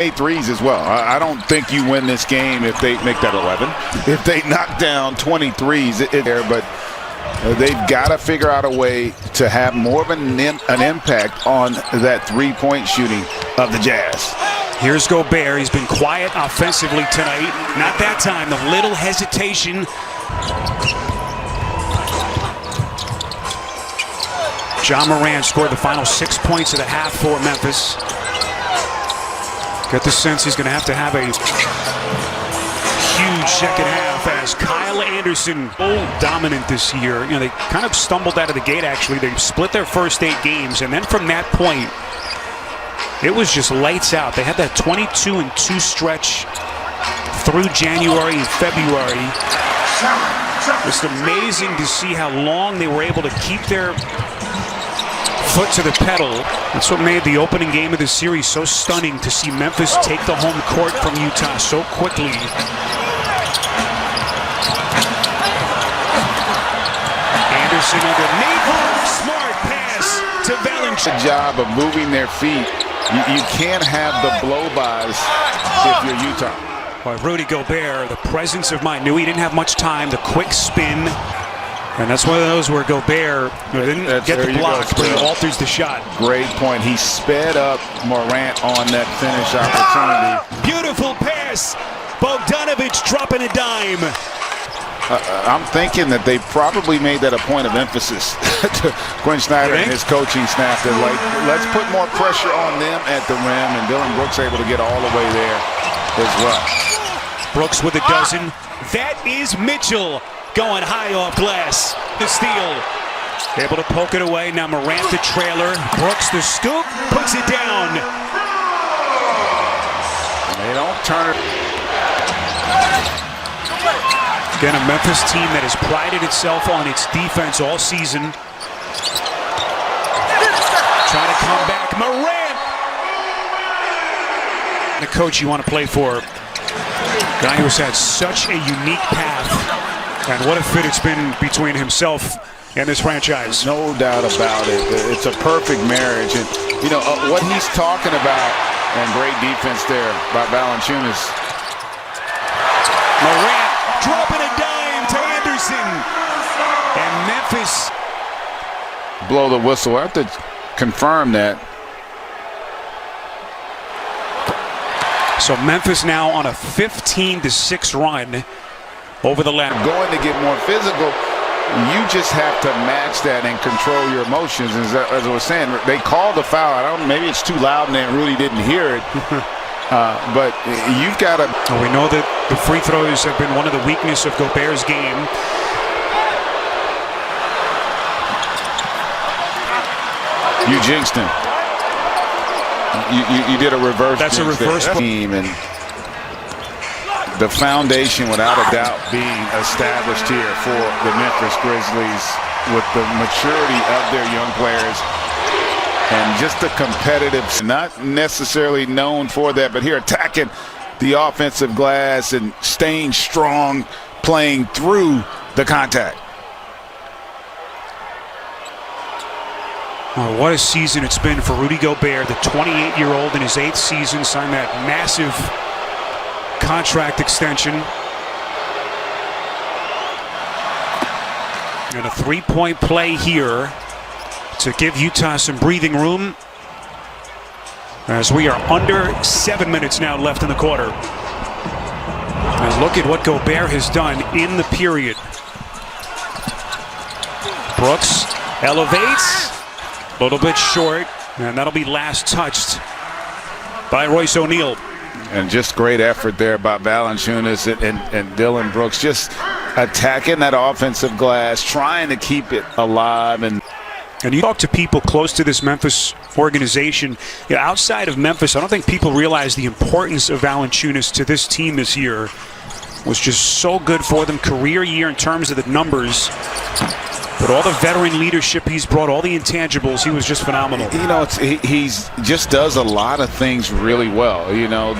8 threes as well. I don't think you win this game if they make that 11. If they knock down 20 threes there, but they've got to figure out a way to have more of an impact on that three-point shooting of the Jazz. Here's Gobert. He's been quiet offensively tonight. Not that time. A little hesitation. John Morant scored the final 6 points of the half for Memphis. Get the sense he's going to have a huge second half as Kyle Anderson, dominant this year. You know, they kind of stumbled out of the gate, actually. They split their first 8 games, and then from that point, it was just lights out. They had that 22-2 stretch through January and February. It's amazing to see how long they were able to keep their foot to the pedal. That's what made the opening game of the series so stunning, to see Memphis take the home court from Utah so quickly. Anderson underneath. Smart pass to Valanciunas. The job of moving their feet. You can't have the blow-bys if you're Utah. By Rudy Gobert, the presence of mind. Knew he didn't have much time. The quick spin. And that's one of those where Gobert didn't get the block, but he alters the shot. Great point. He sped up Morant on that finish opportunity. Beautiful pass. Bogdanovich dropping a dime. I'm thinking that they probably made that a point of emphasis to Quinn Snyder and his coaching staff. That, like, let's put more pressure on them at the rim, and Dylan Brooks able to get all the way there as well. Brooks with a dozen. That is Mitchell. Going high off glass. The steal. Able to poke it away. Now Morant the trailer. Brooks the scoop. Puts it down. They don't turn it. Again, a Memphis team that has prided itself on its defense all season. Trying to come back. Morant. The coach you want to play for. Guy who's had such a unique path. And what a fit it's been between himself and this franchise. No doubt about it. It's a perfect marriage. And, you know, what he's talking about, and great defense there by Valanciunas. Morant dropping a dime to Anderson. And Memphis. Blow the whistle. I have to confirm that. So Memphis now on a 15-6 run. Over the left. Going to get more physical, you just have to match that and control your emotions. As I was saying, they called the foul. Maybe it's too loud and Rudy didn't hear it. But you've got to. We know that the free throws have been one of the weaknesses of Gobert's game. You jinxed him. You did a reverse. That's a reverse team, and the foundation, without a doubt, being established here for the Memphis Grizzlies with the maturity of their young players and just the competitive, not necessarily known for that, but here attacking the offensive glass and staying strong, playing through the contact. Oh, what a season it's been for Rudy Gobert, the 28-year-old in his 8th season, signed that massive contract extension. And a three-point play here to give Utah some breathing room, as we are under 7 minutes now left in the quarter. And look at what Gobert has done in the period. Brooks elevates, a little bit short, and that'll be last touched by Royce O'Neal. And just great effort there by Valanciunas and Dylan Brooks, just attacking that offensive glass, trying to keep it alive. And you talk to people close to this Memphis organization, you know, outside of Memphis, I don't think people realize the importance of Valanciunas to this team this year. Was just so good for them, career year in terms of the numbers. But all the veteran leadership he's brought, all the intangibles, he was just phenomenal. You know, he's just does a lot of things really well. You know,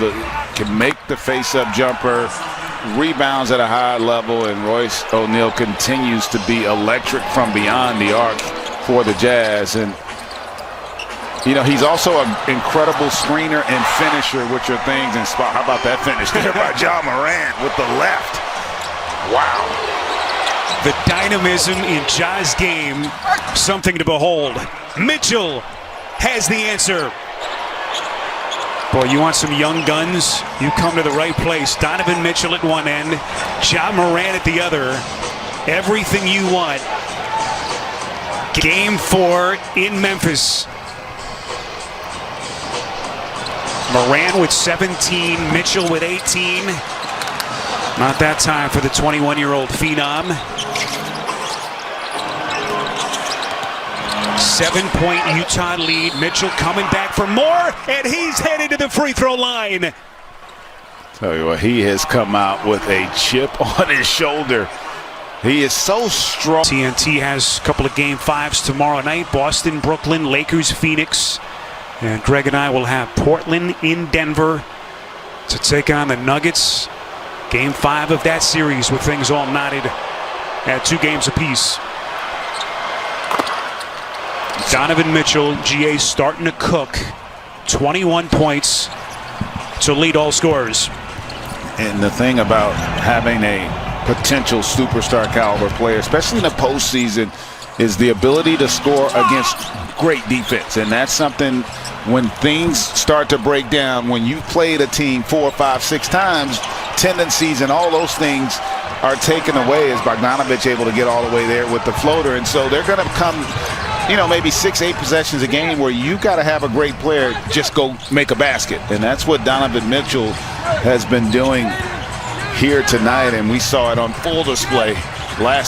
can make the face-up jumper, rebounds at a high level, and Royce O'Neal continues to be electric from beyond the arc for the Jazz. And You know, he's also an incredible screener and finisher, which are things in spot. How about that finish there by Ja Morant with the left? Wow. The dynamism in Ja's game, something to behold. Mitchell has the answer. Boy, you want some young guns? You come to the right place. Donovan Mitchell at one end, Ja Morant at the other. Everything you want. Game 4 in Memphis. Morant with 17, Mitchell with 18. Not that time for the 21-year-old phenom. 7-point Utah lead. Mitchell coming back for more, and he's headed to the free throw line. Tell you what, he has come out with a chip on his shoulder. He is so strong. TNT has a couple of game 5s tomorrow night. Boston, Brooklyn, Lakers, Phoenix. And Greg and I will have Portland in Denver to take on the Nuggets. Game 5 of that series with things all knotted at 2 games apiece. Donovan Mitchell, GA starting to cook. 21 points to lead all scorers. And the thing about having a potential superstar caliber player, especially in the postseason, is the ability to score against great defense. And that's something, when things start to break down, when you've played a team 4, 5, 6 times, tendencies and all those things are taken away. As Bogdanovich able to get all the way there with the floater. And so they're going to come, you know, maybe 6, 8 possessions a game where you got to have a great player just go make a basket. And that's what Donovan Mitchell has been doing here tonight, and we saw it on full display last